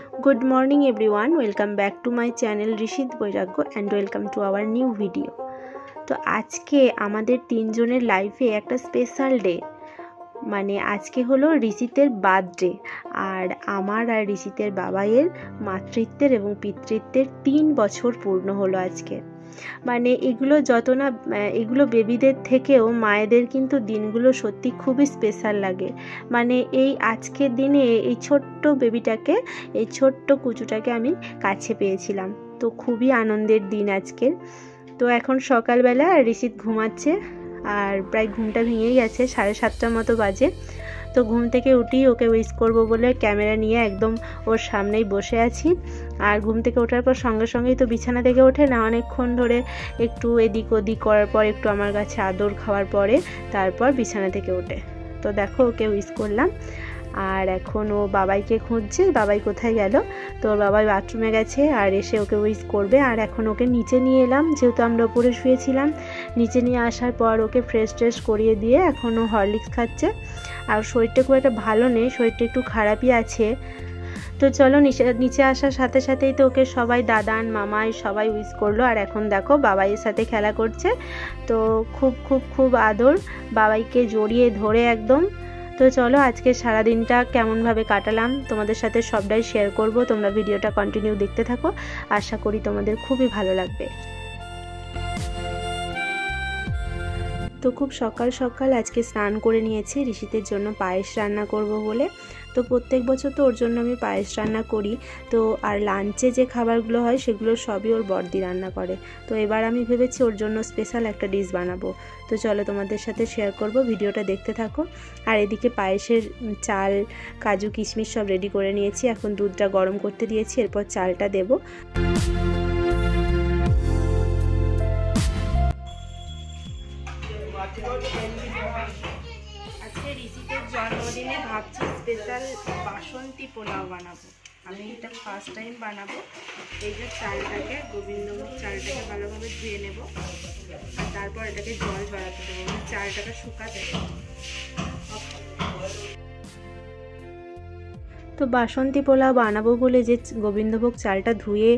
Good morning everyone, welcome back to my channel Rishit Boiragyo and welcome to our new video. তো আজকে আমাদের তিনজনের লাইফে একটা স্পেশাল ডে, মানে আজকে হলো ঋষিতের বার্থডে আর আমার আর ঋষিতের বাবাইয়ের মাতৃত্বের এবং পিতৃত্বের 3 বছর পূর্ণ হলো আজকে। মানে এগুলো যত না এগুলো বেবিদের থেকেও মায়েদের কিন্তু দিনগুলো সত্যি খুবই স্পেশাল লাগে। মানে এই আজকের দিনে এই ছোট্ট বেবিটাকে, এই ছোট্ট কুচুটাকে আমি কাছে পেয়েছিলাম, তো খুবই আনন্দের দিন আজকের। তো এখন সকালবেলা ঋষিত ঘুমাচ্ছে আর প্রায় ঘুমটা ভেঙেই গেছে, 7:30টার মতো বাজে। তো ঘুম থেকে উঠি ওকে উইশ করব বলে ক্যামেরা নিয়ে একদম ওর সামনেই বসে আছি। আর ঘুম থেকে ওঠার পর সঙ্গে সঙ্গেই তো বিছানা থেকে ওঠে না, অনেকক্ষণ ধরে একটু এদিক ওদিক করার পর, একটু আমার কাছে আদর খাওয়ার পরে তারপর বিছানা থেকে ওঠে। তো দেখো ওকে উইশ করলাম আর এখন ও বাবাইকে খুঁজছে, বাবাই কোথায় গেল। তো ওর বাবাই বাথরুমে গেছে আর এসে ওকে উইশ করবে। আর এখন ওকে নিচে নিয়ে এলাম, যেহেতু আমরা উপরে শুয়েছিলাম। নিচে নিয়ে আসার পর ওকে ফ্রেশ ট্রেশ করিয়ে দিয়ে এখন ও হরলিক্স খাচ্ছে। আর শরীরটা খুব একটা ভালো নেই, শরীরটা একটু খারাপই আছে। তো চলো নিচে আসার সাথে সাথেই তো ওকে সবাই দাদান মামাই সবাই উইশ করলো। আর এখন দেখো বাবাইয়ের সাথে খেলা করছে। তো খুব খুব খুব আদর, বাবাইকে জড়িয়ে ধরে একদম। তো চলো আজকে সারাদিনটা কেমনভাবে কাটালাম তোমাদের সাথে সবটাই শেয়ার করব। তোমরা ভিডিওটা কন্টিনিউ দেখতে থাকো, আশা করি তোমাদের খুবই ভালো লাগবে। তো খুব সকাল সকাল আজকে স্নান করে নিয়েছি ঋষিতের জন্য পায়েস রান্না করব বলে। তো প্রত্যেক বছর তো ওর জন্য আমি পায়েস রান্না করি। তো আর লাঞ্চে যে খাবারগুলো হয় সেগুলো সবই ওর বড়দি রান্না করে। তো এবার আমি ভেবেছি ওর জন্য স্পেশাল একটা ডিশ বানাবো। তো চলো তোমাদের সাথে শেয়ার করব, ভিডিওটা দেখতে থাকো। আর এদিকে পায়েসের চাল, কাজু, কিশমিশ সব রেডি করে নিয়েছি। এখন দুধটা গরম করতে দিয়েছি, এরপর চালটা দেবো। আজকে ঋষিতের জন্মদিনে ভাবছি স্পেশাল বাসন্তী পোলাও বানাবো। আমি এটা ফার্স্ট টাইম বানাবো। এই যে চালটাকে, গোবিন্দভোগ চালটাকে ভালোভাবে ধুয়ে নেব আর তারপর এটাকে জল ঝরাতে দেবো, মানে চালটাকে শুকাতে দেবো। তো বাসন্তী পোলাও বানাবো বলে যে গোবিন্দভোগ চালটা ধুয়ে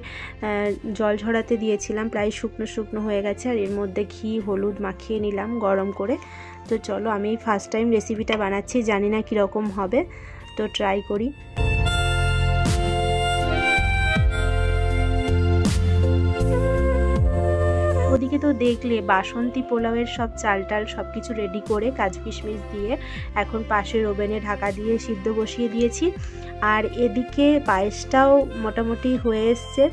জল ঝরাতে দিয়েছিলাম, প্রায় শুকনো শুকনো হয়ে গেছে। আর এর মধ্যে ঘি হলুদ মাখিয়ে নিলাম গরম করে। তো চলো আমি ফার্স্ট টাইম রেসিপিটা বানাচ্ছি, জানি না কীরকম হবে, তো ট্রাই করি। ওদিকে তো দেখলে বাসন্তী পোলাওয়ের সব চাল টাল সব কিছু রেডি করে কাজু কিশমিশ দিয়ে এখন পাশের ওভেনে ঢাকা দিয়ে সিদ্ধ বসিয়ে দিয়েছি। আর এদিকে পায়েসটাও মোটামুটি হয়ে এসছে।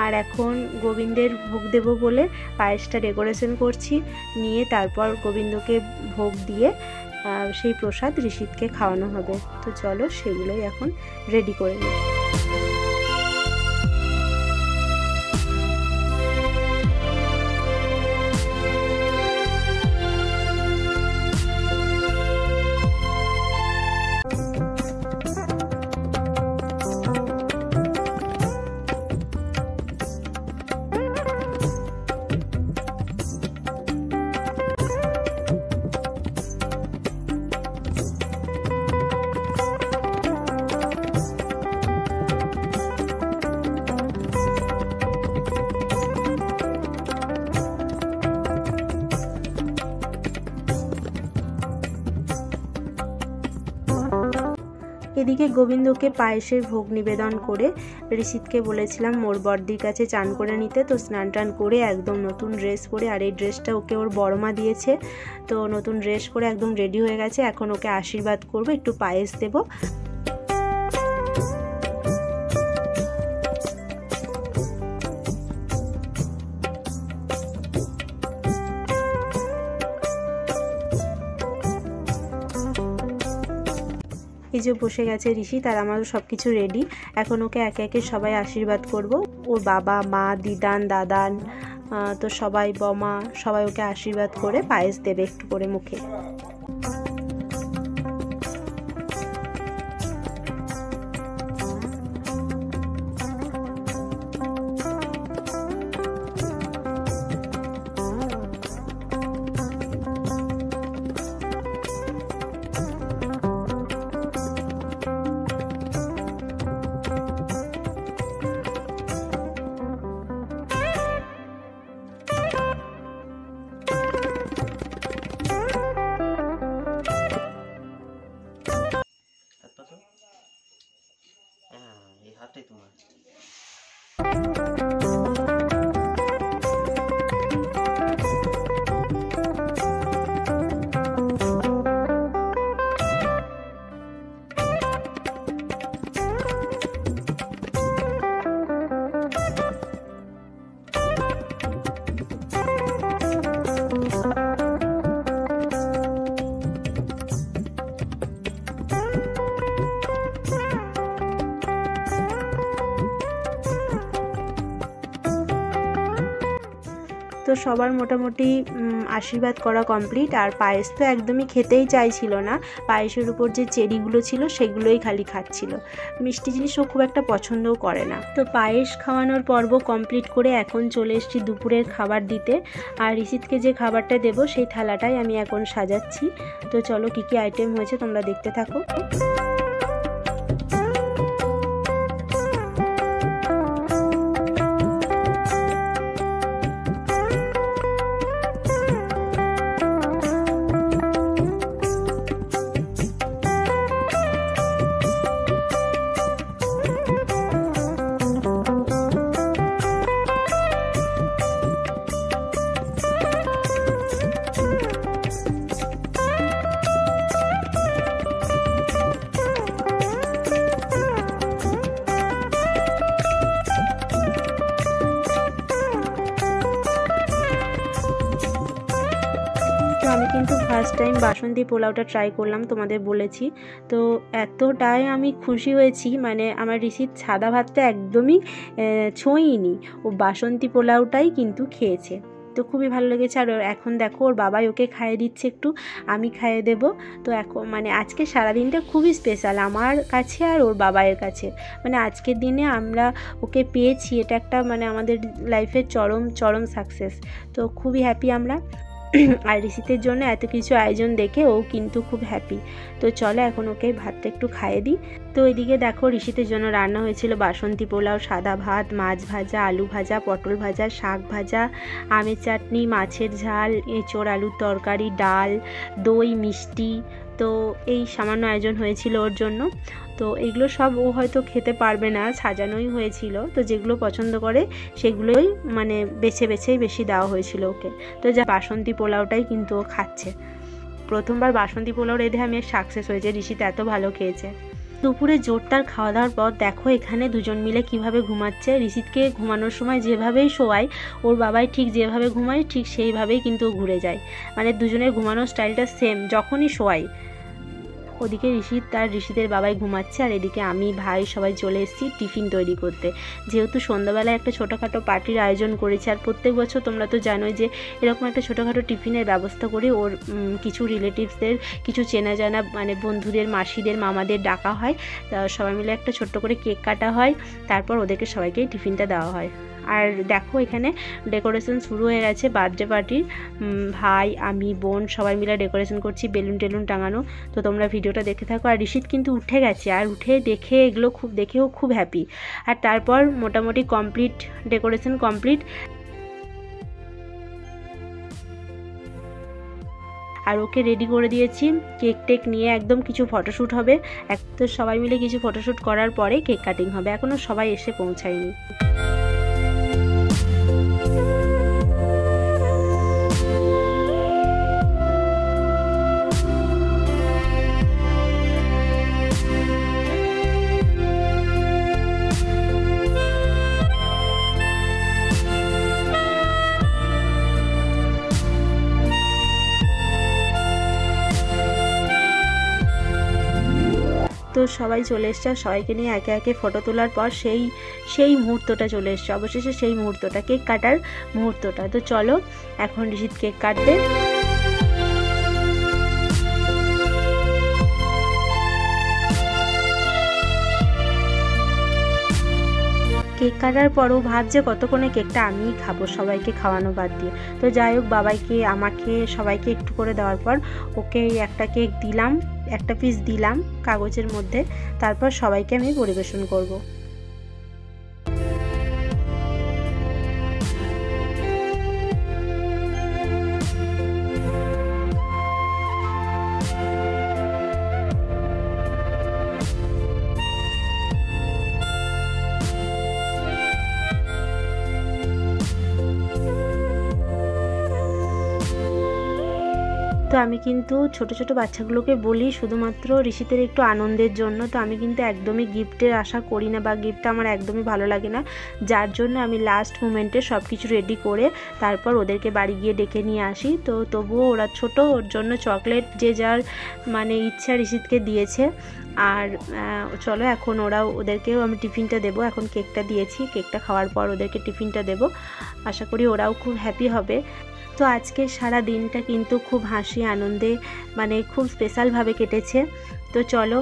আর এখন গোবিন্দের ভোগ দেব বলে পায়েসটা ডেকোরেশন করছি, নিয়ে তারপর গোবিন্দকে ভোগ দিয়ে সেই প্রসাদ ঋষিতকে খাওয়ানো হবে। তো চলো সেগুলোই এখন রেডি করে নিই। এদিকে গোবিন্দকে পায়েসের ভোগ নিবেদন করে ঋষিতকে বলেছিলাম মোর বড়দির কাছে চান করে নিতে। তো স্নান টান করে একদম নতুন ড্রেস পরে, আর এই ড্রেসটা ওকে ওর বড়মা দিয়েছে, তো নতুন ড্রেস পরে একদম রেডি হয়ে গেছে। এখন ওকে আশীর্বাদ করবো, একটু পায়েস দেবো। এই যে বসে গেছে ঋষি, তার আমারও সব কিছু রেডি। এখন ওকে একে একে সবাই আশীর্বাদ করব। ওর বাবা মা, দিদান দাদান, তো সবাই বমা সবাই ওকে আশীর্বাদ করে পায়েস দেবে একটু করে মুখে। হাতটাই তোমার। তো সবার মোটামুটি আশীর্বাদ করা কমপ্লিট। আর পায়েস তো একদমই খেতেই চাইছিল না, পায়েসের উপর যে চেরিগুলো ছিল সেগুলোই খালি খাচ্ছিল, মিষ্টি জিনিসও খুব একটা পছন্দও করে না। তো পায়েস খাওয়ানোর পর্ব কমপ্লিট করে এখন চলে এসেছি দুপুরের খাবার দিতে। আর ঋষিতকে যে খাবারটা দেবো সেই থালাটাই আমি এখন সাজাচ্ছি। তো চলো কী কী আইটেম হয়েছে তোমরা দেখতে থাকো। তো আমি কিন্তু ফার্স্ট টাইম বাসন্তী পোলাওটা ট্রাই করলাম, তোমাদের বলেছি। তো এতটাই আমি খুশি হয়েছি, মানে আমার ঋষিত সাদা ভাতটা একদমই ছোঁইনি, ও বাসন্তী পোলাওটাই কিন্তু খেয়েছে। তো খুবই ভালো লেগেছে। আর এখন দেখো ওর বাবাই ওকে খাইয়ে দিচ্ছে, একটু আমি খাইয়ে দেব। তো এখন মানে আজকে সারাদিনটা খুবই স্পেশাল আমার কাছে আর ওর বাবাইয়ের কাছে। মানে আজকের দিনে আমরা ওকে পেয়েছি, এটা একটা মানে আমাদের লাইফের চরম সাকসেস। তো খুবই হ্যাপি আমরা। আর ঋষিতের জন্য এত কিছু আয়োজন দেখে ও কিন্তু খুব হ্যাপি। তো চলো এখন ওকে ভাতটা একটু খাইয়ে দিই। তো এদিকে দেখো ঋষিতের জন্য রান্না হয়েছিল বাসন্তী পোলাও, সাদা ভাত, মাছ ভাজা, আলু ভাজা, পটল ভাজা, শাক ভাজা, আমের চাটনি, মাছের ঝাল, এঁচোড় আলুর তরকারি, ডাল, দই, মিষ্টি। তো এই সামান্য আয়োজন হয়েছিল ওর জন্য। তো এগুলো সব ও হয়তো খেতে পারবে না, সাজানোই হয়েছিল। তো যেগুলো পছন্দ করে সেগুলোই মানে বেছেই বেশি দেওয়া হয়েছিল ওকে। তো যা বাসন্তী পোলাওটাই কিন্তু ও খাচ্ছে। প্রথমবার বাসন্তী পোলাও রেঁধে আমি সাকসেস হয়েছে, ঋষিত এত ভালো খেয়েছে। দুপুরে জোরদার খাওয়া দাওয়ার পর দেখো এখানে দুজন মিলে কিভাবে ঘুমাচ্ছে। ঋষিতকে ঘুমানোর সময় যেভাবেই শোয়ায় ওর বাবাই ঠিক যেভাবে ঘুমায় ঠিক সেইভাবেই কিন্তু ঘুরে যায়, মানে দুজনের ঘুমানোর স্টাইলটা সেম যখনই শোয়াই। ওদিকে ঋষিতের বাবাই ঘুমাচ্ছে, আর এদিকে আমি ভাই সবাই চলে এসেছি টিফিন তৈরি করতে। যেহেতু সন্ধ্যাবেলায় একটা ছোটোখাটো পার্টির আয়োজন করেছি, আর প্রত্যেক বছর তোমরা তো জানোই যে এরকম একটা ছোটোখাটো টিফিনের ব্যবস্থা করি। ওর কিছু রিলেটিভসদের, কিছু চেনা জানা মানে বন্ধুদের, মাসিদের, মামাদের ডাকা হয়। সবাই মিলে একটা ছোট্ট করে কেক কাটা হয়, তারপর ওদেরকে সবাইকে টিফিনটা দেওয়া হয়। আর দেখো এখানে ডেকোরেশন শুরু হয়ে গেছে বার্থডে পার্টির। ভাই, আমি, বোন সবাই মিলে ডেকোরেশন করছি, বেলুন টেলুন টাঙানো। তো তোমরা ভিডিওটা দেখে থাকো। আর ঋষিত কিন্তু উঠে গেছে, আর উঠে দেখে এগুলো দেখেও খুব হ্যাপি। আর তারপর মোটামুটি কমপ্লিট, ডেকোরেশন কমপ্লিট। আর ওকে রেডি করে দিয়েছি কেক টেক নিয়ে, একদম কিছু ফটোশ্যুট হবে। তো সবাই মিলে কিছু ফটোশ্যুট করার পরে কেক কাটিং হবে। এখনও সবাই এসে পৌঁছায়নি। তো সবাই চলে এসছে, সবাইকে নিয়ে একে একে ফটো তোলার পর সেই মুহূর্তটা চলে এসছে, অবশেষে সেই মুহূর্তটা, কেক কাটার মুহূর্তটা। তো চলো এখন ঋষিত কেক কাটবে। কেক কাটার পরও ভাবছে কতক্ষণে কেকটা আমিই খাবো, সবাইকে খাওয়ানো বাদ দিয়ে। তো যাই হোক, বাবাইকে, আমাকে, সবাইকে একটু করে দেওয়ার পর ওকে একটা কেক দিলাম, একটা পিস দিলাম কাগজের মধ্যে। তারপর সবাইকে আমি পরিবেশন করব। তো আমি কিন্তু ছোট ছোট বাচ্চাগুলোকে বলি শুধুমাত্র ঋষিতের একটু আনন্দের জন্য। তো আমি কিন্তু একদমই গিফটের আশা করি না বা গিফটটা আমার একদমই ভালো লাগে না, যার জন্য আমি লাস্ট মোমেন্টে সব কিছু রেডি করে তারপর ওদেরকে বাড়ি গিয়ে ডেকে নিয়ে আসি। তো তবুও ওরা ছোট, ওর জন্য চকলেট যে যার মানে ইচ্ছা ঋষিতকে দিয়েছে। আর চলো এখন ওদেরকেও আমি টিফিনটা দেবো। এখন কেকটা দিয়েছি, কেকটা খাওয়ার পর ওদেরকে টিফিনটা দেবো। আশা করি ওরাও খুব হ্যাপি হবে। তো আজকে সারা দিনটা কিন্তু খুব হাসি আনন্দে মানে খুব স্পেশালভাবে কেটেছে। তো চলো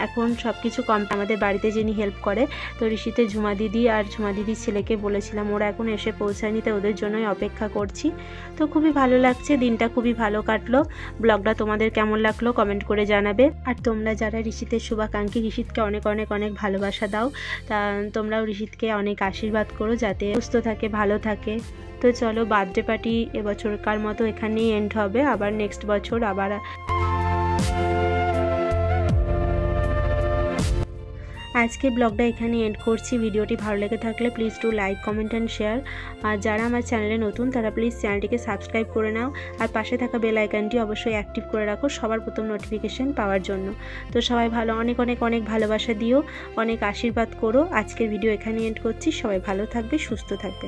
এখন সব কিছু আমাদের বাড়িতে যিনি হেল্প করে, তো ঋষিতে ঝুমা দিদি আর ঝুমা দিদির ছেলেকে বলেছিলাম, ওরা এখন এসে পৌঁছায়নি, তো ওদের জন্যই অপেক্ষা করছি। তো খুবই ভালো লাগছে, দিনটা খুবই ভালো কাটলো। ব্লগটা তোমাদের কেমন লাগলো কমেন্ট করে জানাবে। আর তোমরা যারা ঋষিতের শুভাকাঙ্ক্ষী, ঋষিতকে অনেক অনেক অনেক ভালোবাসা দাও। তা তোমরাও ঋষিতকে অনেক আশীর্বাদ করো যাতে সুস্থ থাকে, ভালো থাকে। তো চলো বার্থডে পার্টি এবছরকার মতো এখানেই এন্ড হবে, আবার নেক্সট বছর আবার। আজকে ব্লগটা এখানে এন্ড করছি। ভিডিওটি ভালো লেগে থাকলে please to like, comment and share. আর যারা আমার চ্যানেলে নতুন তারা প্লিজ চ্যানেলটিকে সাবস্ক্রাইব করে নাও, আর পাশে থাকা বেল আইকনটি অবশ্যই অ্যাক্টিভ করে রাখো সবার প্রথম নোটিফিকেশান পাওয়ার জন্য। তো সবাই অনেক অনেক অনেক ভালোবাসা দিও, অনেক আশীর্বাদ করো। আজকের ভিডিও এখানে এন্ড করছি। সবাই ভালো থাকবে, সুস্থ থাকবে।